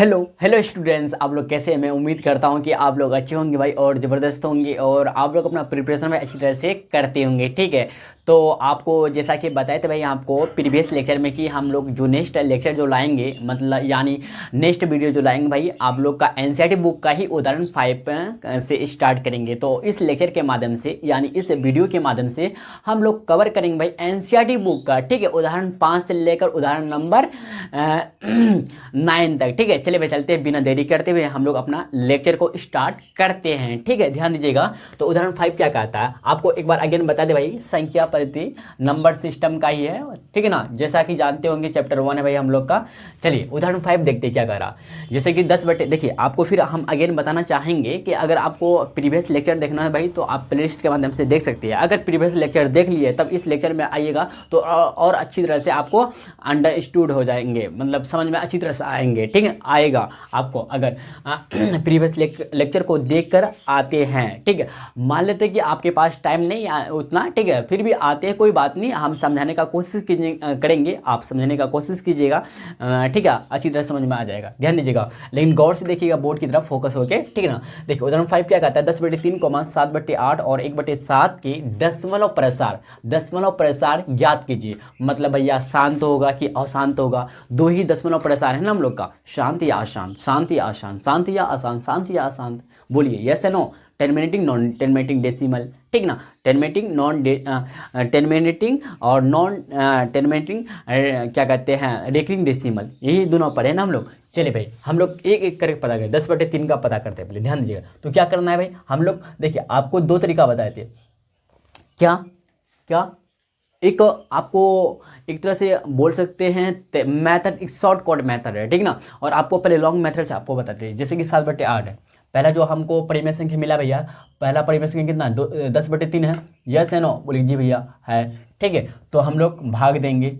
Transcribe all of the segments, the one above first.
Hello hello students, आप लोग कैसे हैं। मैं उम्मीद करता हूं कि आप लोग अच्छे होंगे भाई और ज़बरदस्त होंगे और आप लोग अपना प्रिपरेशन में अच्छी तरह से करते होंगे। ठीक है, तो आपको जैसा कि बताए थे भाई आपको प्रीवियस लेक्चर में कि हम लोग जो नेक्स्ट लेक्चर जो लाएंगे मतलब यानी नेक्स्ट वीडियो जो लाएंगे भाई आप लोग का एनसीईआरटी बुक का ही उदाहरण 5 से स्टार्ट करेंगे। तो इस लेक्चर के माध्यम से यानी इस वीडियो के माध्यम से हम लोग कवर करेंगे भाई एनसीईआरटी बुक का। ठीक है, उदाहरण 5 से लेकर उदाहरण नंबर 9 तक। ठीक है, चलिए भाई चलते हैं, बिना देरी करते हुए हम लोग अपना लेक्चर को स्टार्ट करते हैं। ठीक है, ध्यान दीजिएगा। तो उदाहरण 5 क्या कहता है आपको एक बार अगेन बता दे भाई, संख्या पद्धति नंबर सिस्टम का ही है। ठीक है ना, जैसा कि जानते होंगे चैप्टर 1 है भाई हम लोग का। चलिए उदाहरण 5 देखते हैं क्या कह रहा। जैसे कि 10 बटे, देखिए आपको फिर हम अगेन बताना चाहेंगे कि अगर आपको प्रीवियस लेक्चर देखना है भाई तो आप प्लेलिस्ट के माध्यम से देख सकते हैं। अगर प्रीवियस लेक्चर देख लिए तब इस लेक्चर में आइएगा तो और अच्छी तरह से आपको अंडरस्टूड हो जाएंगे, मतलब समझ में अच्छी तरह से आएंगे। ठीक है, आएगा आपको अगर प्रीवियस लेक्चर को देखकर आते हैं। ठीक है, मान लेते हैं कि आपके पास टाइम नहीं उतना, ठीक है, फिर भी आते हैं, कोई बात नहीं, हम समझाने का कोशिश करेंगे, आप समझने का कोशिश कीजिएगा। ठीक है, अच्छी तरह समझ में आ जाएगा, ध्यान दीजिएगा, लेकिन गौर से देखिएगा बोर्ड की तरफ फोकस होके। ठीक है ना, देखिए उदाहरण 5 क्या कहता है, 10/3, 7/8 और 1/7 के दशमलव प्रसार ज्ञात कीजिए। मतलब भैया शांत होगा कि अशांत होगा, दो ही दशमलव प्रसार है ना हम लोग का, शांत या अशांत, शांत या अशांत, शांत या अशांत, शांत या अशांत, बोलिए यस या no. Terminating non terminating decimal, ठीक ना, टर्मिनेटिंग नॉन टर्मिनेटिंग और नॉन टर्मिनेटिंग क्या कहते हैं रेकरिंग डेसिमल, यही दोनों पढ़े ना हम लोग। चलिए भाई हम लोग एक एक करके पता करें, 10/3 का पता करते हैं पहले, ध्यान दीजिएगा। तो क्या करना है भाई, हम लोग देखिए आपको दो तरीका बताए थे। क्या क्या एक आपको एक तरह से बोल सकते हैं मेथड, एक शॉर्ट कट मेथड है, ठीक ना, और आपको पहले लॉन्ग मेथड से आपको बताते हैं। जैसे कि 7/8 है, पहला जो हमको परिमेय संख्या मिला भैया, पहला परिमेय संख्या कितना, 10/3 है, यस है नो, बोलिए जी भैया है। ठीक है, तो हम लोग भाग देंगे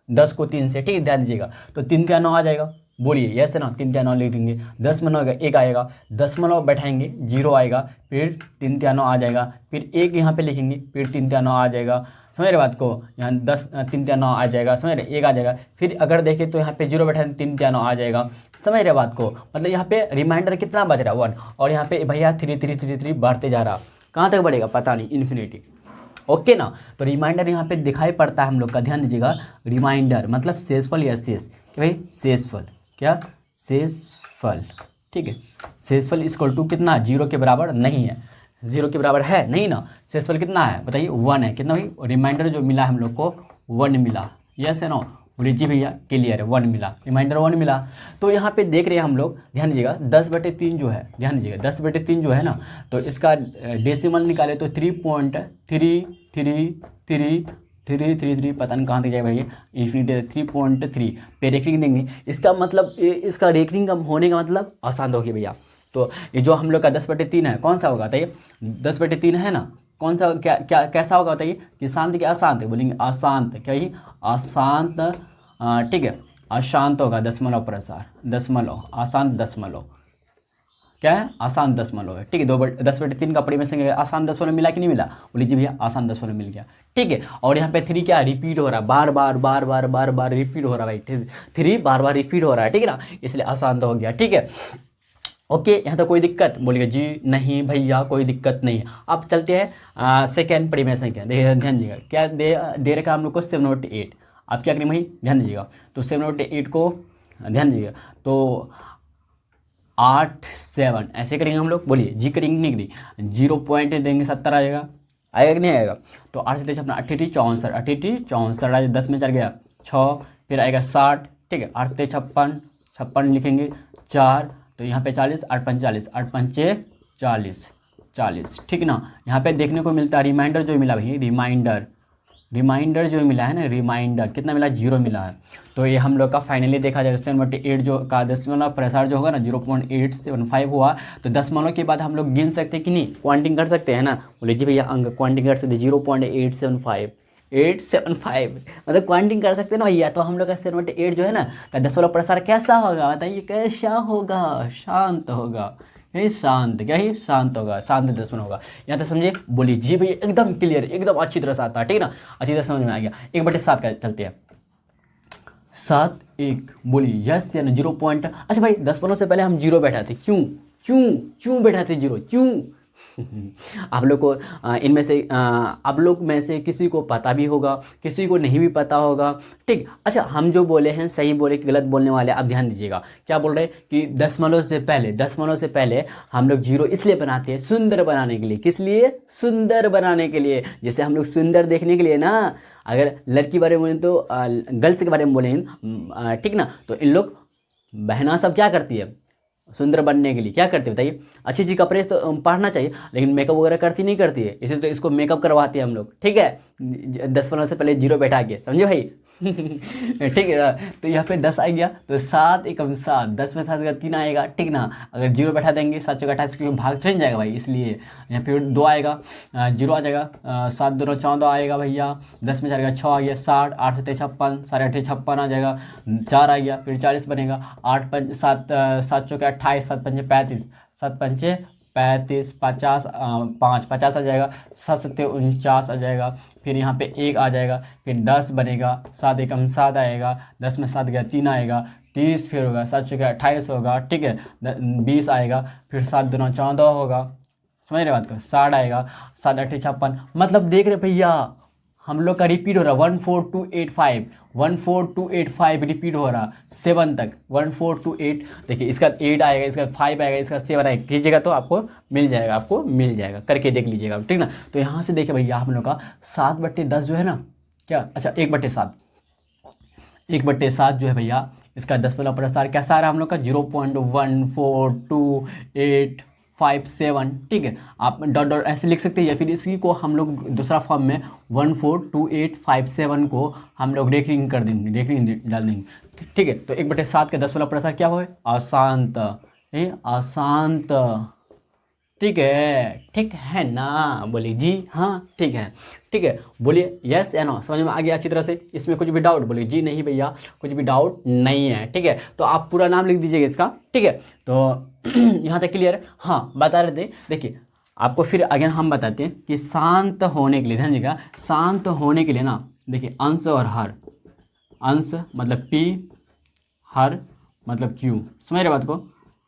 10 को 3 से। ठीक है, ध्यान दीजिएगा, तो 3 का 9 आ जाएगा, बोलिए यस है ना, 3 का 9 लिख देंगे, 10 में 9 1 आएगा, दशमलव बैठाएंगे 0 आएगा, फिर 3 का 9 आ जाएगा, फिर 1 यहाँ पे लिखेंगे, फिर 3 का 9 आ जाएगा, समझ रहे बात को, यहाँ 3 का 9 आ जाएगा, समझ रहे, 1 आ जाएगा, फिर अगर देखें तो यहाँ पे 0 बैठा 3 का 9 आ जाएगा, समझ रहे बात को, मतलब यहाँ पे रिमाइंडर कितना बच रहा है 1, और यहाँ पे भैया 3 3 3 3 बढ़ते जा रहा, कहाँ तक बढ़ेगा पता नहीं, इन्फिनिटी। ओके ना, तो रिमाइंडर यहाँ पे दिखाई पड़ता है हम लोग का, ध्यान दीजिएगा, रिमाइंडर मतलब शेषफल या शेष, क्या भाई शेषफल, क्या शेषफल, ठीक है, शेषफल इक्वल टू कितना, 0 के बराबर नहीं है, 0 के बराबर है नहीं ना, शेषफल कितना है बताइए, 1 है, कितना भाई, रिमाइंडर जो मिला हम लोग को 1 मिला, यस है नो, बोलिए जी भैया क्लियर है, 1 मिला, रिमाइंडर 1 मिला। तो यहाँ पे देख रहे हैं हम लोग, ध्यान दीजिएगा, 10/3 जो है, ध्यान दीजिएगा 10/3 जो है ना, तो इसका डेसिमल निकाले तो 3.333333, पता नहीं कहाँ तक जाएगा भाई, इन्फिनिटी 3.3 पे रेकरिंग देंगे, इसका मतलब इसका रेकरिंग होने का मतलब आसान होगी भैया। तो ये जो हम लोग का 10/3 है कौन सा होगा बताइए, 10/3 है ना, कौन सा क्या क्या कैसा होगा बताइए, कि शांत क्या अशांत, बोलेंगे अशांत, क्या ही अशांत, ठीक है, अशांत होगा, दशमलव प्रसार, दशमलव, अशांत दशमलव, क्या है, आसान दशमलव है। ठीक है, 10/3 का परिमेय संख्या आसान दशमलव मिला कि नहीं मिला, बोलिए जी भैया आसान दशमलव मिल गया। ठीक है, और यहाँ पे 3 क्या रिपीट हो रहा है, बार बार बार बार बार बार रिपीट हो रहा है भाई, 3 बार बार रिपीट हो रहा है, ठीक है ना, इसलिए आसान तो हो गया। ठीक है, ओके, यहाँ तो कोई दिक्कत, बोलिए जी नहीं भैया कोई दिक्कत नहीं है। अब चलते हैं सेकेंड परिमेय संख्या, ध्यान दीजिएगा, क्या दे रखा है हम लोग को, 7/8। आप क्या करेंगे भाई, ध्यान दीजिएगा, तो 7/8 को ध्यान दीजिएगा, तो 8 7 ऐसे करेंगे हम लोग, बोलिए जी करेंगे नहीं करेंगे, 0 पॉइंट देंगे 70 आ जाएगा, आएगा कि नहीं आएगा, तो 8 से अपना 88 64 88 64 आ जाए, 10 में चल गया 6, फिर आएगा 60, ठीक है, 8 से 56 56 लिखेंगे 4, तो यहाँ पे 40, 8 5 40, 8 5 40 40, ठीक ना। यहाँ पे देखने को मिलता है रिमाइंडर जो मिला भाई, रिमाइंडर जो मिला है ना, रिमाइंडर कितना मिला, 0 मिला है। तो ये हम लोग का फाइनली देखा जाए 7/8 जो का दशमलव प्रसार जो होगा ना 0.875 हुआ, तो दशमलव के बाद हम लोग गिन सकते हैं कि नहीं, क्वांटिंग कर सकते हैं ना, बोले जी भैया अंक क्वांटिंग कर सकते, 0.875 875 मतलब क्वांटिंग कर सकते हैं ना भैया। तो हम लोग का 7/8 जो है ना का दशमलव प्रसार कैसा होगा बताइए, कैसा होगा, शांत होगा, यही शांत, क्या ही शांत होगा, शांत दशमलव होगा। यहाँ तक समझिए, बोलिए जी भैया एकदम क्लियर, एकदम अच्छी तरह से आता है, ठीक है ना, अच्छी तरह समझ में आ गया। 1/7 का चलते हैं, 7 1 बोलिए यस या नो 0 पॉइंट। अच्छा भाई 10 से पहले हम जीरो बैठाते, क्यों क्यों क्यों बैठाते जीरो, क्यों? आप लोग को इनमें से आप लोग में से किसी को पता भी होगा, किसी को नहीं भी पता होगा, ठीक। अच्छा हम जो बोले हैं सही बोले कि गलत बोलने वाले, आप ध्यान दीजिएगा। क्या बोल रहे हैं कि 10 से पहले हम लोग जीरो इसलिए बनाते हैं सुंदर बनाने के लिए। किस लिए? सुंदर बनाने के लिए। जैसे हम लोग सुंदर देखने के लिए ना, अगर लड़की के बारे में बोलें तो गर्ल्स के बारे में बोलें, ठीक ना, तो इन लोग बहना सब क्या करती है सुंदर बनने के लिए, क्या करते हैं बताइए? अच्छी अच्छी कपड़े तो पहनना चाहिए, लेकिन मेकअप वगैरह करती नहीं करती है, इसीलिए तो इसको मेकअप करवाते हैं हम लोग, ठीक है। 10 15 से पहले जीरो बैठा के, समझे भाई? ठीक है। तो यहाँ पे 10 आ गया तो 7 1 7, 10 में 7 का 3 आएगा, ठीक ना। अगर जीरो बैठा देंगे 7 चौका 28 क्योंकि भाग थोड़ी जाएगा भाई, इसलिए यहाँ पे 2 आएगा, जीरो आ जाएगा, 7 2 14 आएगा भैया, 10 में 4 का 6 आ गया 60, 8 7 56, 8 56 आ जाएगा, 4 आ गया, फिर 40 बनेगा, 8 5 7 7 चौका 28, 7 5 35, 7 5 35, 50 5 50 आ जाएगा, 7 7 49 आ जाएगा, फिर यहाँ पे 1 आ जाएगा, फिर 10 बनेगा, 7 1 7 आएगा, 10 में 7 गया 3 आएगा, 30 फिर होगा, 7 चौके 28 होगा, ठीक है, 20 आएगा, फिर 7 2 14 होगा, समझ रहे बात को, 60 आएगा, 7 8 56, मतलब देख रहे भैया हम लोग का रिपीट हो रहा 14285, 14285 रिपीट हो रहा 7 तक, 142 देखिए, इसका 8 आएगा, इसका 5 आएगा, इसका 7 आएगा, कीजिएगा तो आपको मिल जाएगा, आपको मिल जाएगा, करके देख लीजिएगा, ठीक ना। तो यहाँ से देखिए भैया हम लोग का 7/10 जो है ना, क्या, अच्छा 1/7, 1/7 जो है भैया, इसका 10 कैसा आ रहा है हम लोग का 0.14285 ठीक है। आप डॉट डॉट ऐसे लिख सकते हैं, या फिर इसी को हम लोग दूसरा फॉर्म में 142857 को हम लोग रेखिंग कर देंगे, रेखिंग डाल देंगे, ठीक है। तो 1/7 का 10 क्या हो, अशांत, अशांत, ठीक है ना, बोलिए जी हाँ, ठीक है, ठीक है, बोलिए यस या नो, समझ में आ गया अच्छी तरह से? इसमें कुछ भी डाउट बोलिए जी नहीं भैया, कुछ भी डाउट नहीं है, ठीक है। तो आप पूरा नाम लिख दीजिएगा इसका, ठीक है। तो यहाँ तक क्लियर है? हाँ, बता रहे थे, देखिए आपको फिर अगेन हम बताते हैं कि शांत होने के लिए, ध्यान दीजिएगा, शांत होने के लिए ना, देखिए अंश और हर, अंश मतलब पी, हर मतलब क्यू, समझ रहे बात को,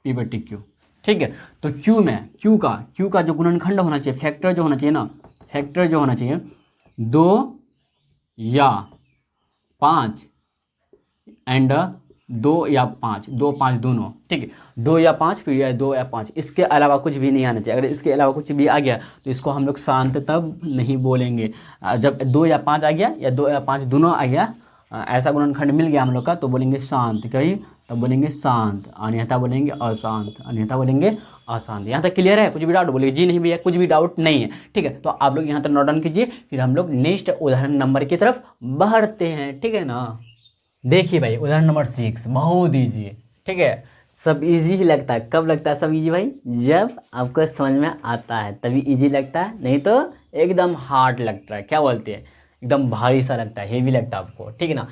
P/Q, ठीक है। तो क्यू में क्यू का जो गुणनखंड होना चाहिए, फैक्टर जो होना चाहिए ना, फैक्टर जो होना चाहिए 2 या 5 एंड 2 या 5, 2 5 दोनों, ठीक है, 2 या 5 फिर या 2 या 5, इसके अलावा कुछ भी नहीं आना चाहिए। अगर इसके अलावा कुछ भी आ गया तो इसको हम लोग शांत तब नहीं बोलेंगे। जब 2 या 5 आ गया या 2 या 5 दोनों आ गया, ऐसा गुणनखंड मिल गया हम लोग का, तो बोलेंगे शांत, कहीं तब बोलेंगे शांत, अन्यथा बोलेंगे अशांत, अन्यथा बोलेंगे अशांत। यहाँ तक क्लियर है? कुछ भी डाउट बोलिए जी नहीं भैया, कुछ भी डाउट नहीं है, ठीक है। तो आप लोग यहाँ तक नोट डाउन कीजिए, फिर हम लोग नेक्स्ट उदाहरण नंबर की तरफ बढ़ते हैं, ठीक है ना। देखिए भाई उदाहरण नंबर 6 बहुत ईजी है, ठीक है। सब इजी ही लगता है, कब लगता है सब इजी भाई? जब आपको समझ में आता है तभी इजी लगता है, नहीं तो एकदम हार्ड लगता है, क्या बोलते हैं, एकदम भारी सा लगता है, हेवी लगता है आपको, ठीक है ना।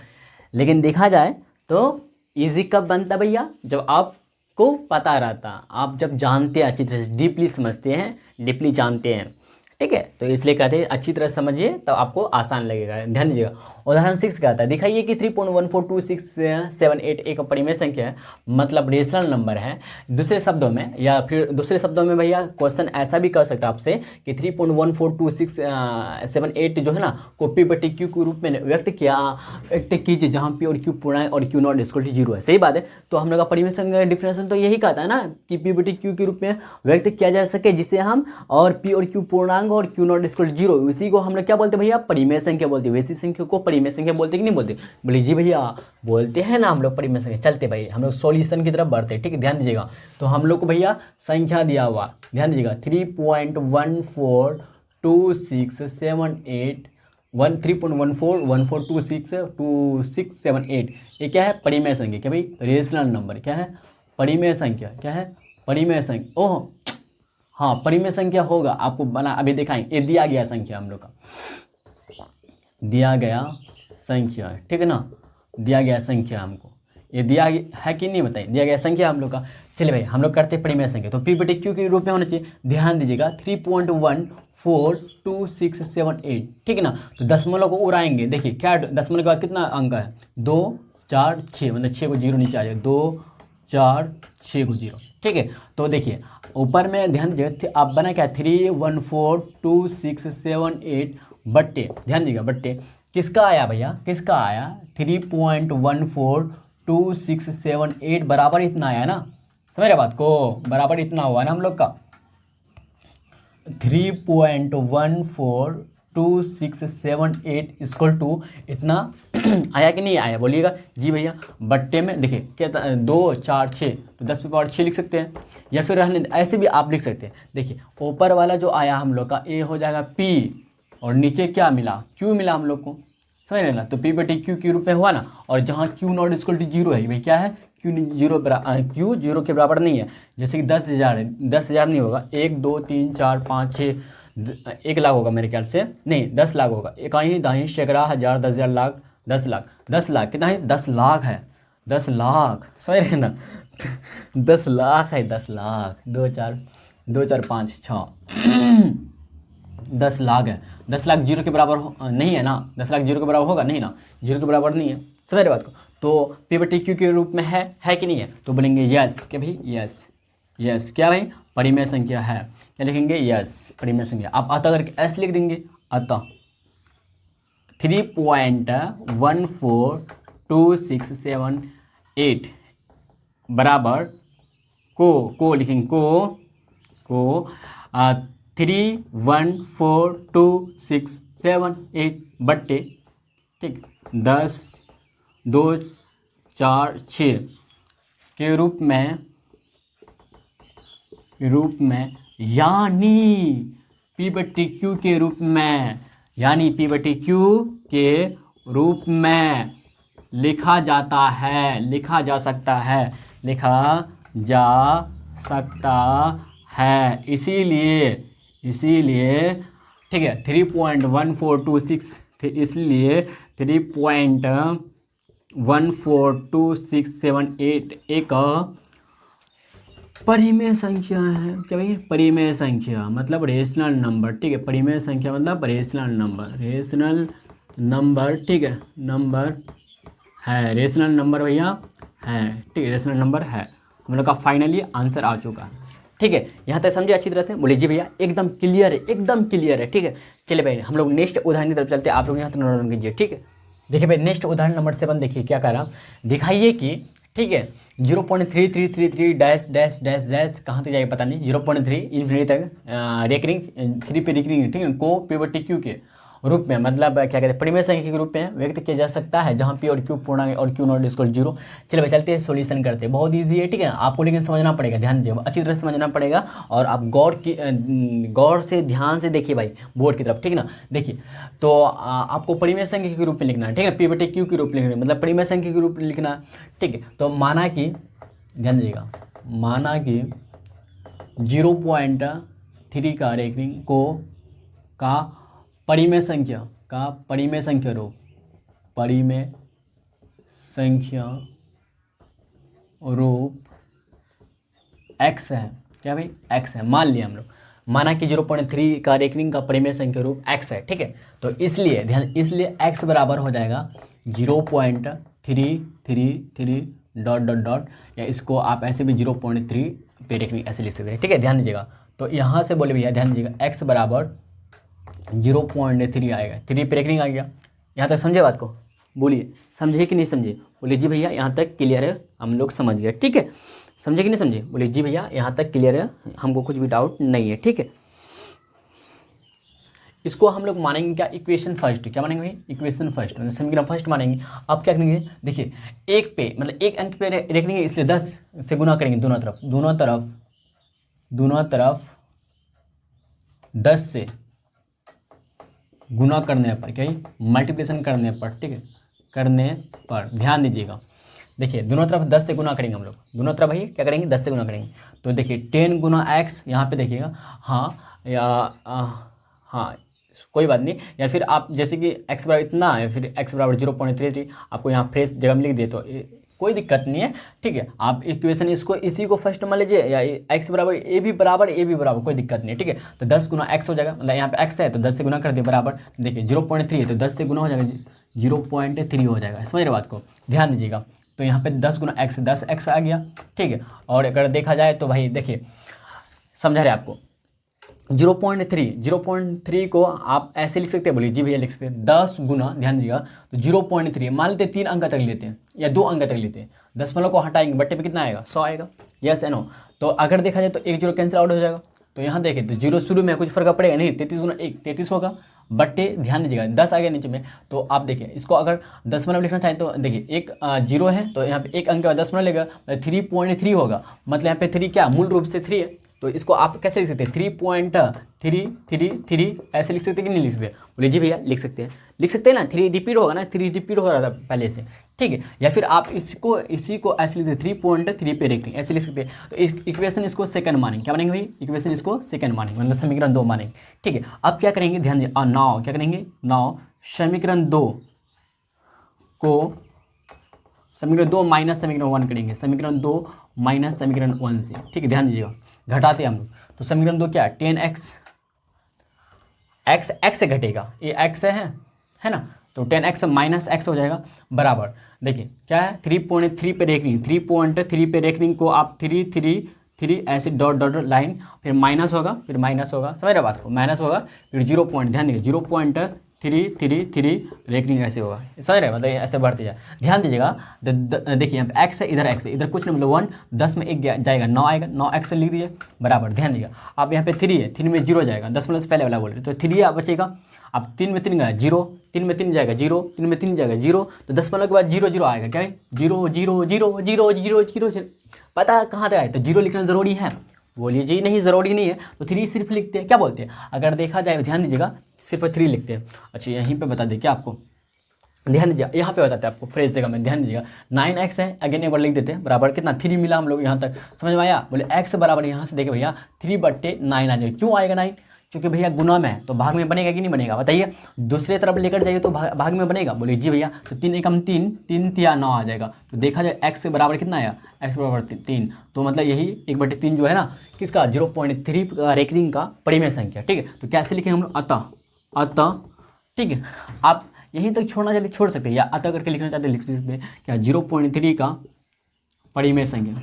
लेकिन देखा जाए तो इजी कब बनता भैया? जब आपको पता रहता, आप जब जानते हैं, अच्छी तरह से डीपली समझते हैं, डीपली जानते हैं, ठीक है। तो इसलिए कहते हैं अच्छी तरह समझिए तब आपको आसान लगेगा। ध्यान दीजिएगा, उदाहरण 6 कहता है, दिखाइए कि 3.142678 एक परिमेय संख्या है, मतलब रेशनल नंबर है। दूसरे शब्दों में, या फिर दूसरे शब्दों में भैया क्वेश्चन ऐसा भी कर सकता है आपसे कि 3.142678 जो है ना को P/Q के रूप में व्यक्त कीजिए, जहाँ P और Q पूर्णांक और Q नॉट इक्वल टू 0 है। सही बात है। तो हम लोग का परिमेय संख्या डिफिनेशन तो यही कहता है ना कि P/Q के रूप में व्यक्त किया जा सके, जिसे हम और P और Q पूर्णांक और Q नॉट इक्वल टू 0, उसी को हम लोग क्या बोलते हैं भैया? परिमेय संख्या बोलते हैं। वैसी संख्या को परिमेय संख्या बोलते कि नहीं बोलते? बोले जी भैया बोलते हैं ना हम लोग परिमेय संख्या। चलते भाई हम लोग सॉल्यूशन की तरफ बढ़ते हैं, ठीक है। ध्यान दीजिएगा, तो हम लोग को भैया संख्या दिया हुआ, ध्यान दीजिएगा 3.142678, ये क्या है? परिमेय संख्या। क्या भाई? Rational number. क्या है? परिमेय संख्या। क्या है? परिमेय संख्या। ओह हाँ, परिमेय संख्या होगा, आपको बना अभी दिखाएंगे। ये दिया गया संख्या हम लोग का, दिया गया संख्या, ठीक है ना, दिया गया संख्या हमको, ये दिया है कि नहीं बताइए? दिया गया संख्या हम लोग का। चलिए भाई हम लोग करते हैं परिमेय संख्या, तो P/Q के रूप में होना चाहिए। ध्यान दीजिएगा 3.142678, ठीक है ना। तो दशमलव को उड़ाएंगे, देखिए क्या दशमलव के बाद कितना अंक है? 2 4 6, मतलब 6 को 0 नीचे आ जाएगा, 2 4 6 को 0, ठीक है। तो देखिए ऊपर में ध्यान दीजिए आप बना क्या 3142678 बट्टे, ध्यान दीजिएगा बट्टे किसका आया भैया, किसका आया 3.142678 बराबर इतना आया ना, समझ रहे बात को, बराबर इतना हुआ ना हम लोग का 3.142678 इक्वल टू इतना आया कि नहीं आया, बोलिएगा जी भैया। बट्टे में देखिए क्या 2 4 6, तो 10 पे पावर 6 लिख सकते हैं, या फिर रहने ऐसे भी आप लिख सकते हैं। देखिए ऊपर वाला जो आया हम लोग का ए हो जाएगा पी, और नीचे क्या मिला क्यू मिला हम लोग को, समझ रहे ना, तो पी बटे क्यू के रूप में हुआ ना। और जहाँ क्यू नॉट इक्वल टू 0 है भाई क्या है, क्यू 0 के बराबर नहीं है, जैसे कि 10,000 है, 10,000 नहीं होगा, 1 2 3 4 5 6 1 लाख होगा मेरे ख्याल से, नहीं 10 लाख होगा, इकाई दाही सैकड़ा हज़ार 10,000 लाख 10 लाख 10 लाख कितना है 10 लाख है, 10 लाख समझ रहे ना 10 लाख है, 10 लाख 2 4 5 6 10 लाख है, 10 लाख 0 के बराबर नहीं है ना, 10 लाख 0 के बराबर होगा नहीं ना, 0 के बराबर नहीं है, समझ रहे बात को। तो पी बटे क्यू के रूप में है कि नहीं है, तो बोलेंगे यस, क्या भाई यस, यस क्या भाई परिमेय संख्या है, क्या लिखेंगे यस परिमेय संख्या। आप अतः करके एस लिख देंगे, अतः 3.142678 बराबर को लिखेंगे को 3.142678 बट्टे, ठीक 10 2 4 6 के रूप में यानी पी बट्टी क्यू के रूप में, यानी पी बट्टी क्यू के रूप में लिखा जाता है, लिखा जा सकता है, इसीलिए ठीक है 3.1426, इसलिए 3.142678 एक परिमेय संख्या है, क्या भाई परिमेय संख्या मतलब रेशनल नंबर, ठीक है परिमेय संख्या मतलब रेशनल नंबर, ठीक है नंबर है, रेशनल नंबर भैया है, ठीक है रेशनल नंबर है। हम लोग का फाइनली आंसर आ चुका है, ठीक है यहाँ तक समझे अच्छी तरह से, बोलिए जी भैया एकदम क्लियर है, एकदम क्लियर है, ठीक है। चलिए भाई हम लोग नेक्स्ट उदाहरण की तरफ चलते हैं, आप लोग यहाँ तक नोट कीजिए, ठीक है। देखिए भाई नेक्स्ट उदाहरण नंबर 7 देखिए क्या कह रहा, दिखाइए कि ठीक है 0.3333 डैश डैश डैश डैश कहाँ तक जाएगा पता नहीं, 0.3 इन्फिनिटी तक रेकरिंग 3 पे रेकरिंग, ठीक है को पी बटे क्यू के रूप में, मतलब क्या कहते हैं परिमेय संख्या के रूप में व्यक्त किया जा सकता है, जहाँ पी और क्यू पूर्णांक और क्यू नॉट इक्वल 0। चलिए भाई चलते हैं सॉल्यूशन करते हैं, बहुत इजी है, ठीक है आपको लेकिन समझना पड़ेगा, ध्यान दीजिए अच्छी तरह से समझना पड़ेगा, और आप गौर से ध्यान से देखिए भाई बोर्ड की तरफ, ठीक है ना। देखिए तो आपको परिमेय संख्या के रूप में लिखना है, ठीक है पी बटे क्यू के रूप में लिखना है, मतलब परिमेय संख्या के रूप में लिखना है, ठीक है। तो माना कि ध्यान दीजिएगा, माना कि 0.3 का रेकरिंग को का परिमेय संख्या रूप, परिमेय संख्या रूप x है, क्या भाई x है, मान लिया हम लोग, माना कि 0.3 का रेकरिंग का परिमेय संख्या रूप x है, ठीक है। तो इसलिए ध्यान, इसलिए x बराबर हो जाएगा 0.333 डॉट डॉट डॉट, या इसको आप ऐसे भी 0.3 पे रेकरिंग ऐसे लिख सकते हैं, ठीक है ध्यान दीजिएगा। तो यहाँ से बोले भैया ध्यान दीजिएगा x बराबर 0.3 आएगा, 3 पे रेकरिंग आ गया। यहाँ तक समझे बात को, बोलिए समझे कि नहीं समझे, बोलिए जी भैया यहाँ तक क्लियर है, हम लोग समझ गए, ठीक है समझे कि नहीं समझे, बोलिए जी भैया यहाँ तक क्लियर है, हमको कुछ भी डाउट नहीं है, ठीक है। इसको हम लोग मानेंगे क्या इक्वेशन फर्स्ट, क्या मानेंगे भाई इक्वेशन फर्स्ट, मतलब समीकरण फर्स्ट मानेंगे। अब क्या करेंगे, देखिए एक पे मतलब एक अंक पे रेकरिंग, इसलिए 10 से गुना करेंगे दोनों तरफ 10 से गुना करने पर, क्या मल्टीप्लिकेशन करने पर, ठीक है करने पर ध्यान दीजिएगा। देखिए दोनों तरफ 10 से गुना करेंगे हम लोग, दोनों तरफ भाई क्या करेंगे 10 से गुना करेंगे। तो देखिए 10 गुना x, यहाँ पे देखिएगा हाँ या हाँ कोई बात नहीं, या फिर आप जैसे कि x बराबर इतना है, फिर x बराबर 0.33 आपको यहाँ फ्रेश जगह में लिख दे तो कोई दिक्कत नहीं है, ठीक है। आप इक्वेशन इसको इसी को फर्स्ट मान लीजिए, या x बराबर ए भी बराबर कोई दिक्कत नहीं है, ठीक है। तो 10 गुना x हो जाएगा, मतलब यहाँ पे x है तो 10 से गुना कर दिए बराबर, देखिए 0.3 है तो 10 से गुना हो जाएगा 0.3 हो जाएगा। समझ रहे बात को, ध्यान दीजिएगा। तो यहाँ पे 10 गुना x 10x आ गया, ठीक है। और अगर देखा जाए तो भाई देखिए, समझा रहे आपको, 0.3 को आप ऐसे लिख सकते हैं, बोलिए जी भैया लिख सकते हैं, 10 गुना, ध्यान दीजिएगा, तो 0.3 मान लेते हैं 3 अंक तक लेते हैं या 2 अंक तक लेते हैं, दशमलव को हटाएंगे, बट्टे पे कितना आएगा, 100 आएगा, यस या नो। तो अगर देखा जाए तो एक जीरो कैंसिल आउट हो जाएगा। तो यहाँ देखें तो जीरो शुरू में कुछ फर्क पड़ेगा नहीं, 33 गुना 1 33 होगा, बट्टे ध्यान दीजिएगा 10 आ गया नीचे में। तो आप देखिए इसको अगर दशमलव लिखना चाहें तो देखिए एक जीरो है तो यहाँ पे एक अंक का दशमलव लेगा 3.3 होगा, मतलब यहाँ पे 3 क्या मूल रूप से 3 है। तो इसको आप कैसे लिख सकते हैं, 3.333 ऐसे लिख सकते हैं कि नहीं लिख सकते, बोलिए जी भैया लिख सकते हैं ना, 3 रिपीट होगा ना, 3 रिपीट हो रहा था पहले से, ठीक है। या फिर आप इसी को ऐसे लिख सकते 3.3 पे रेखनी ऐसे लिख सकते हैं। तो इस इक्वेशन इसको सेकंड मानेंगे, क्या मानेंगे भाई, इक्वेशन इसको सेकंड मानेंगे, मतलब समीकरण 2 मानेंगे, ठीक है। अब क्या करेंगे, ध्यान दीजिए, नाउ क्या करेंगे, नाउ समीकरण 2 को समीकरण 2 माइनस समीकरण 1 करेंगे, समीकरण 2 माइनस समीकरण 1 से, ठीक है, ध्यान दीजिएगा, घटाते हैं हम लोग। तो समीकरण 2 क्या है, 10x, x से घटेगा, ये x है ना, तो 10x माइनस x हो जाएगा, बराबर देखिए क्या है 3.3 पे रेखनी, 3.3 पे रेखनिंग को आप 3 ऐसे डॉट डॉट लाइन, फिर माइनस होगा, समझ रहे बात को, माइनस होगा, फिर 0 पॉइंट, ध्यान दीजिए 0.333 रेखनिंग ऐसे होगा, समझ रहे, मतलब ऐसे बढ़ते जाए, ध्यान दीजिएगा। देखिए यहाँ पे x है, इधर x है, इधर कुछ नहीं, मतलब 1 10 में 1 जाएगा, 9 आएगा, 9x लिख दीजिए, बराबर, ध्यान दीजिएगा। अब यहाँ पे 3 है, 3 में 0 जाएगा, दशमलव से पहले वाला बोल रहे, तो 3 बचेगा। अब 3 में 3 गया 0, 3 में 3 जाएगा 0, 3 में 3 जाएगा 0, तो दशमलव के बाद 0 0 आएगा, क्या है 0 0 0 0 0 0, पता कहाँ तक आए, तो 0 लिखना ज़रूरी है, बोलिए जी नहीं ज़रूरी नहीं है, तो 3 सिर्फ लिखते हैं, क्या बोलते हैं, अगर देखा जाए ध्यान दीजिएगा सिर्फ 3 लिखते हैं। अच्छा यहीं पे बता दें क्या आपको, ध्यान दीजिए यहाँ पे बताते हैं आपको फ्रेज जगह में, ध्यान दीजिएगा 9x है, अगेन एक बार लिख देते हैं, बराबर कितना 3 मिला हम लोग यहाँ तक, समझ में आया, बोले x बराबर यहाँ से देखे भैया 3/9 आ जाएगा, क्यों आएगा 9, क्योंकि भैया गुना में है तो भाग में बनेगा कि नहीं बनेगा, बताइए, दूसरे तरफ लेकर जाइए तो भाग में बनेगा, बोलिए जी भैया, तो 3 एकम 3 3 तिया 9 आ जाएगा। तो देखा जाए x के बराबर कितना आया, x बराबर 3, तो मतलब यही 1/3 जो है ना किसका 0.3 का रेखनिंग का परिमेय संख्या, ठीक है। तो कैसे लिखें हम लोग, अतः, ठीक है, आप यहीं तक छोड़ना चाहते छोड़ सकते हैं, या अतः करके लिखना चाहते लिख सकते हैं, क्या 0.3 का परिमेय संख्या,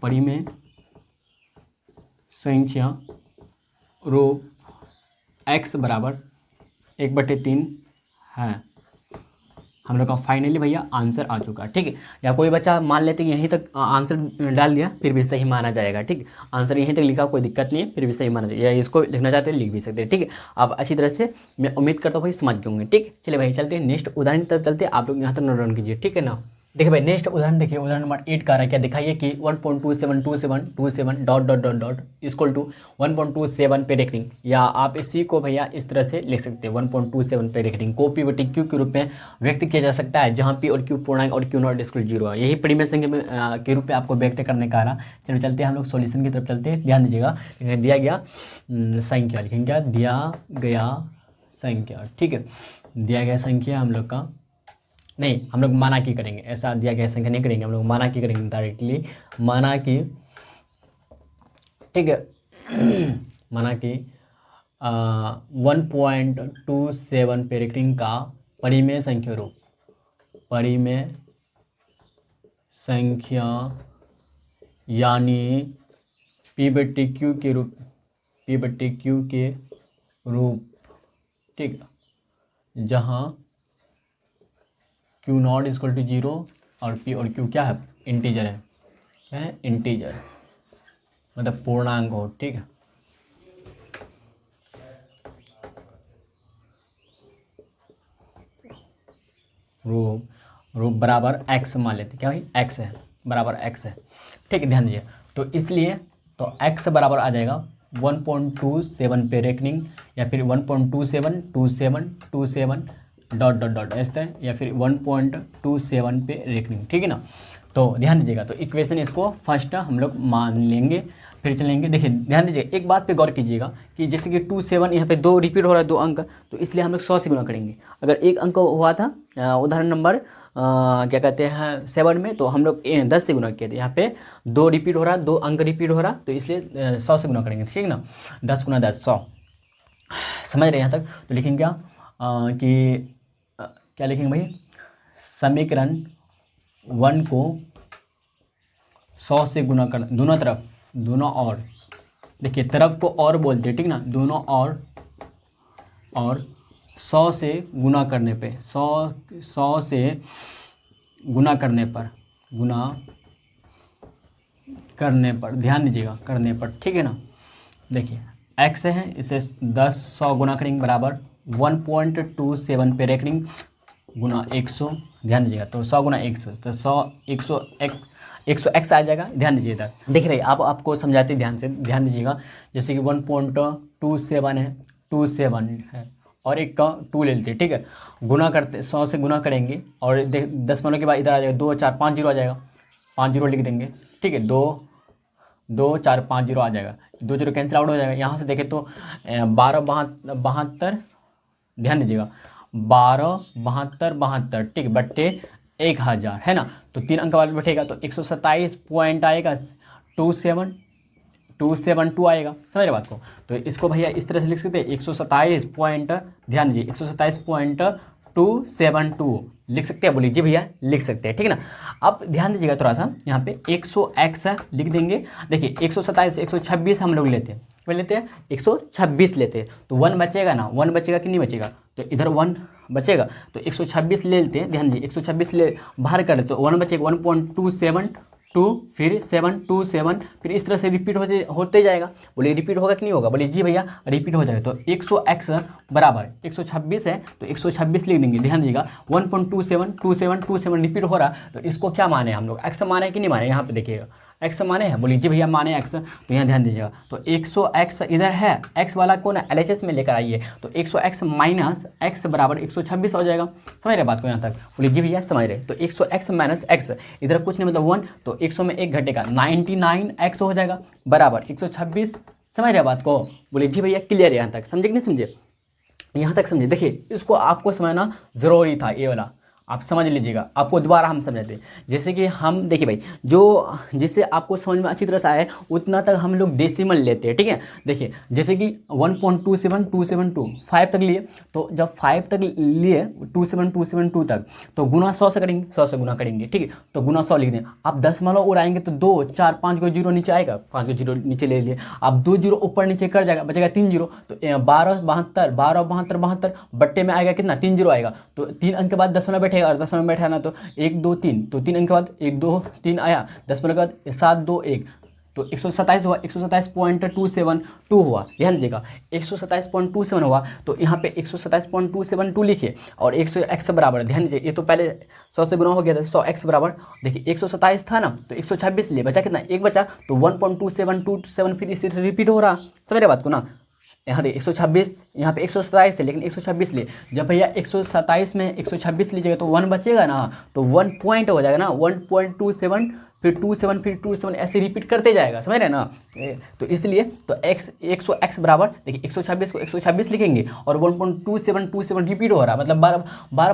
परिमेय संख्या रूप x बराबर 1/3 है। हम लोग का फाइनली भैया आंसर आ चुका है, ठीक है। या कोई बच्चा मान लेते हैं यहीं तक आंसर डाल दिया, फिर भी सही माना जाएगा, ठीक है, आंसर यहीं तक लिखा कोई दिक्कत नहीं है, फिर भी सही माना जाएगा, या इसको लिखना चाहते हैं लिख भी सकते हैं, ठीक है। आप अच्छी तरह से मैं उम्मीद करता हूँ भाई समझ गए होंगे, ठीक है। चलिए भाई चलते हैं नेक्स्ट उदाहरण की तरफ चलते हैं, आप लोग यहाँ तक नोट डाउन कीजिए, ठीक है ना। देखिए भाई नेक्स्ट उदाहरण देखिए, उदाहरण नंबर 8 का रहा है, क्या दिखाइए कि 1.272727 dot dot dot dot equal to 1.27 पे रेखनिंग, या आप इसी को भैया इस तरह से लिख सकते हैं 1.27 पे रेखनिंग को पी बटी क्यू के रूप में व्यक्त किया जा सकता है, जहाँ पी और क्यू पूर्णांक और क्यू नॉट इक्वल 0 है, यही परिमेय संख्या के रूप में आपको व्यक्त करने का रहा। चलिए चलते हैं हम लोग सॉल्यूशन की तरफ चलते हैं, ध्यान दीजिएगा, दिया गया संख्या लिखेंगे, क्या दिया गया संख्या, ठीक है, दिया गया संख्या हम लोग का नहीं, हम लोग माना की करेंगे, ऐसा दिया गया संख्या नहीं करेंगे, हम लोग माना की करेंगे डायरेक्टली, माना की, ठीक है, माना की 1.27 पे रेखनिंग का परिमेय संख्या रूप, परिमेय संख्या यानी p/q के रूप, p/q के रूप, ठीक, जहाँ क्यू नॉट इक्वल टू 0 और पी और क्यू क्या है, इंटीजर है, क्या है, इंटीजर मतलब पूर्णांक हो, ठीक है। रूप बराबर x मान लेते, क्या भाई x है, बराबर x है, ठीक है, ध्यान दीजिए। तो इसलिए तो x बराबर आ जाएगा 1.27 पे रेखनिंग, या फिर 1.27 डॉट डॉट डॉट ऐसे, या फिर 1.27 पे रेखनिंग, ठीक है ना। तो ध्यान दीजिएगा, तो इक्वेशन इसको फर्स्ट हम लोग मान लेंगे, फिर चलेंगे। देखिए ध्यान दीजिए, एक बात पे गौर कीजिएगा कि जैसे कि 27 यहाँ पे 2 रिपीट हो रहा है, 2 अंक, तो इसलिए हम लोग 100 से गुना करेंगे। अगर एक अंक हुआ था उदाहरण नंबर क्या कहते हैं 7 में, तो हम लोग 10 से गुना किए थे, यहाँ पे 2 रिपीट हो रहा, 2 अंक रिपीट हो रहा, तो इसलिए 100 से गुना करेंगे, ठीक है ना, 10 गुना 10 100, समझ रहे हैं यहाँ तक। तो लिखेंगे क्या कि क्या लिखेंगे भाई, समीकरण 1 को 100 से गुना कर, दोनों तरफ, दोनों और, देखिए तरफ को और बोलते हैं, ठीक ना, दोनों और 100 से गुना करने पे, 100 से गुना करने पर ध्यान दीजिएगा, करने पर, ठीक है ना। देखिए x है, इसे 10 100 गुना करेंगे बराबर 1.27 पे रेकरिंग गुना 100, ध्यान दीजिएगा, तो 100 गुना 100, तो 100 x आ जाएगा। ध्यान दीजिए इधर, देखिए भाई आपको समझाते ध्यान से, ध्यान दीजिएगा। जैसे कि 1.27 है, 27 है और एक का 2 ले लेते हैं, ठीक है, गुना करते 100 से गुना करेंगे और 10 के बाद इधर आ जाएगा 2 4 5 0 आ जाएगा, 5 0 लिख देंगे, ठीक है, 2 2 4 5 0 आ जाएगा, 2 0 कैंसिल आउट हो जाएगा। यहाँ से देखें तो 12 72, ध्यान दीजिएगा 12 72, ठीक, बट्टे 1000 है ना, तो 3 अंक वाला बैठेगा तो 127 पॉइंट आएगा, 272 आएगा, समझ रहे बात को। तो इसको भैया इस तरह से लिख सकते हैं 127 पॉइंट, ध्यान दीजिए 127.272 लिख सकते हैं, बोलिए जी भैया लिख सकते हैं, ठीक है ना। अब ध्यान दीजिएगा थोड़ा सा, यहाँ पे 100x लिख देंगे। देखिए 127 126 हम लोग लेते हैं, क्या लेते हैं, 126 लेते हैं, तो 1 बचेगा ना, 1 बचेगा कि नहीं बचेगा, तो इधर 1 बचेगा, तो 126 ले लेते हैं, ध्यान दीजिए 126 ले बाहर कर लेते, तो 1 बचेगा, 1.272, फिर 727, फिर इस तरह से रिपीट होते जाएगा। बोलिए रिपीट होगा कि नहीं होगा, बोलिए जी भैया रिपीट हो जाएगा। तो 100x बराबर 126 है, तो 126 लिख देंगे, ध्यान दीजिएगा 1.27 रिपीट हो रहा, तो इसको क्या माने हम लोग, x माने कि नहीं माने, यहाँ पे देखिएगा x माने है, बोलिए जी भैया माने x, तो यहाँ ध्यान दीजिएगा। तो 100x इधर है, x वाला को ना LHS में लेकर आइए, तो 100x माइनस x बराबर 126 हो जाएगा, समझ रहे बात को यहाँ तक, बोलिए जी भैया समझ रहे। तो 100x माइनस x इधर कुछ नहीं मतलब 1, तो 100 में 1 घटेगा, 99x हो जाएगा बराबर 126, समझ रहे बात को, बोलिए जी भैया क्लियर है यहाँ तक, समझे कि नहीं समझे, यहाँ तक समझे। देखिए इसको आपको समझना ज़रूरी था, ये वाला आप समझ लीजिएगा, आपको दोबारा हम समझाते हैं। जैसे कि हम देखिए भाई, जो जिससे आपको समझ में अच्छी तरह से आए उतना तक हम लोग डेसिमल लेते हैं, ठीक है। देखिए जैसे कि 1.27272 5 तक लिए, तो जब 5 तक लिए 27272 तक, तो गुना 100 से करेंगे, 100 से गुना करेंगे, ठीक है, तो गुना 100 लिख दें। आप 10 उड़ाएंगे तो 2 4 5 को 0 नीचे आएगा, 5 को 0 नीचे ले लिए, आप 2 0 ऊपर नीचे कर जाएगा, बचेगा 3 0, तो 12 72 बट्टे में आएगा कितना, 3 0 आएगा, तो 3 अंक के बाद 10 बैठे और 10 में बैठा ना, तो 1 2 3, तो 3 अंक के बाद 1 2 3 आया, 10 के बाद 7 2 1, तो 127 हुआ, 127.272 हुआ, ध्यान दीजिएगा 127.27 हुआ, तो यहाँ पे 127.272 लिखिए और 100x बराबर, ध्यान दीजिए ये तो पहले 100 से गुना हो गया था, 100x बराबर, देखिए 127 था ना, तो 126 लिए, बचा कितना, 1 बचा, तो 1.2727 फिर इसी तरह रिपीट हो रहा, समझ रहे बात को ना। यहाँ देखिए 126, यहाँ पे 127 है लेकिन 126 लिए, जब भैया 127 में 126 लीजिएगा तो 1 बचेगा ना, तो 1 पॉइंट हो जाएगा ना, 1.27 फिर 27 फिर 27 ऐसे रिपीट करते जाएगा, समझ रहे हैं ना। तो इसलिए तो x 100x बराबर, देखिए 126 को 126 लिखेंगे और 1.2727 रिपीट हो रहा, मतलब बार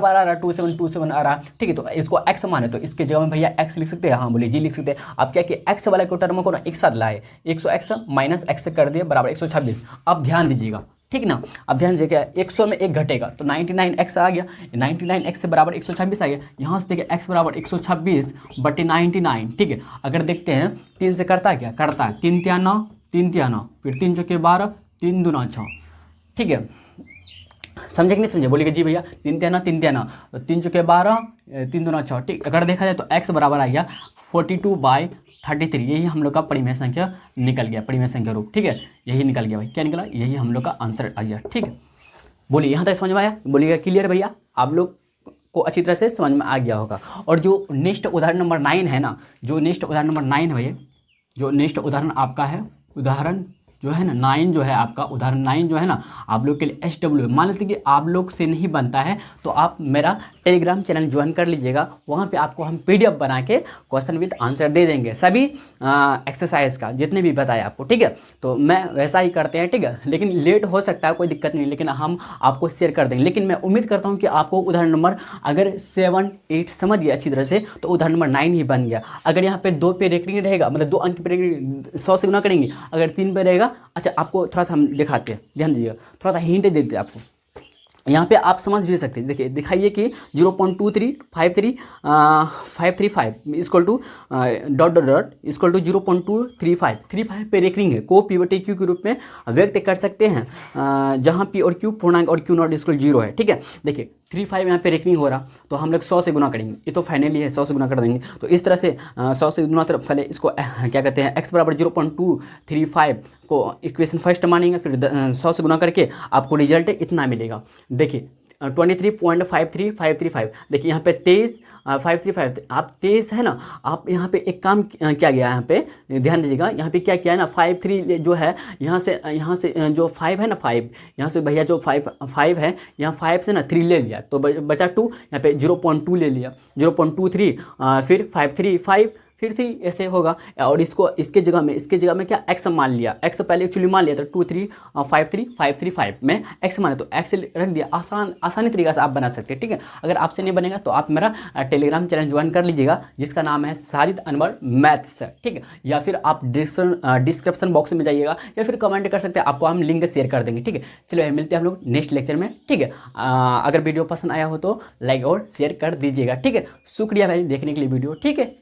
बार आ रहा, 2727 आ रहा, ठीक है, तो इसको x माने, तो इसके जगह में भैया x लिख सकते हैं, हाँ बोलिए जी लिख सकते हैं। आप क्या कि x वाला को टर्म को ना एक साथ लाए, 100x माइनस x कर दिए बराबर 126। अब ध्यान दीजिएगा, ठीक ना, अब ध्यान दीजिएगा 100 में 1 घटेगा, तो 99x आ गया, 99x से बराबर 126 आ गया, यहाँ से देखिए x बराबर 126 बटे 99, ठीक है। अगर देखते हैं 3 से करता है क्या, करता है 3 3 9, 3 3 9, फिर 3 चौके 12, 3 दूना 6, ठीक है, समझे कि नहीं समझे, बोलिएगा जी भैया 3 3 9, 3 3 9, तो 3 चौके 12, 3 दूना 6, ठीक। अगर देखा जाए तो x बराबर आ गया 42/33, यही हम लोग का परिमेय संख्या निकल गया, परिमेय संख्या रूप, ठीक है, यही निकल गया भाई, क्या निकला, यही हम लोग का आंसर आ गया, ठीक है। बोलिए यहाँ तक समझ में आया, बोलिएगा क्लियर भैया, आप लोग को अच्छी तरह से समझ में आ गया होगा। और जो नेक्स्ट उदाहरण नंबर 9 है ना, जो नेक्स्ट उदाहरण नंबर 9 है भैया, जो नेक्स्ट उदाहरण आपका है, उदाहरण जो है ना 9 जो है आपका, उदाहरण 9 जो है ना आप लोग के लिए SW, मान लेते हैं कि आप लोग से नहीं बनता है तो आप मेरा टेलीग्राम चैनल ज्वाइन कर लीजिएगा, वहाँ पे आपको हम PDF बना के क्वेश्चन विद आंसर दे देंगे, सभी एक्सरसाइज का जितने भी बताए आपको, ठीक है। तो मैं वैसा ही करते हैं, ठीक है, लेकिन लेट हो सकता है, कोई दिक्कत नहीं, लेकिन हम आपको शेयर कर देंगे। लेकिन मैं उम्मीद करता हूँ कि आपको उदाहरण नंबर अगर 7 8 समझ गया अच्छी तरह से, तो उदाहरण नंबर 9 ही बन गया। अगर यहाँ पे 2 पे रेकरिंग रहेगा, मतलब 2 अंक पे रेकरिंग 100 से गुना करेंगे, अगर 3 पे रहेगा, अच्छा आपको थोड़ा सा हम दिखाते हैं, ध्यान दीजिएगा, थोड़ा सा हिंट देते हैं आपको, यहाँ पे आप समझ भी सकते हैं। देखिए दिखाइए कि 0.2353 equal to dot dot dot equal to 0.235 पे रेकरिंग है को पिवट क्यू के रूप में व्यक्त कर सकते हैं, जहाँ पी और क्यू पूर्णांक और क्यू नॉट इक्वल 0 है। ठीक है, देखिए 35 यहाँ पे रेकरिंग हो रहा, तो हम लोग 100 से गुना करेंगे, ये तो फाइनली है 100 से गुना कर देंगे। तो इस तरह से 100 से गुना तरफ पहले इसको क्या कहते हैं x बराबर 0.235 को इक्वेशन फर्स्ट मानेंगे, फिर 100 से गुना करके आपको रिजल्ट इतना मिलेगा। देखिए 23.53535। देखिए यहाँ पे 23.535 आप 23 है ना, आप यहाँ पे एक काम क्या गया यहाँ पे ध्यान दीजिएगा, यहाँ पे क्या किया है ना 53 जो है यहाँ से जो 5 है ना 5 यहाँ से भैया जो 5 है यहाँ 5 से ना 3 ले लिया तो बचा 2, यहाँ पे 0.2 ले लिया 0.23 फिर 535 फिर 3 ऐसे होगा। और इसको इसके जगह में क्या x मान लिया, x पहले एक्चुअली मान लिया था 2353535 में x माने तो x रख दिया। आसानी तरीके से आप बना सकते हैं। ठीक है, अगर आपसे नहीं बनेगा तो आप मेरा टेलीग्राम चैनल ज्वाइन कर लीजिएगा जिसका नाम है साजिद अनवर मैथ्स। ठीक है, या फिर आप डिस्क्रिप्शन बॉक्स में जाइएगा या फिर कमेंट कर सकते हैं, आपको हम लिंक शेयर कर देंगे। ठीक है, चलिए मिलते हैं हम लोग नेक्स्ट लेक्चर में। ठीक है, अगर वीडियो पसंद आया हो तो लाइक और शेयर कर दीजिएगा। ठीक है, शुक्रिया भाई देखने के लिए वीडियो। ठीक है।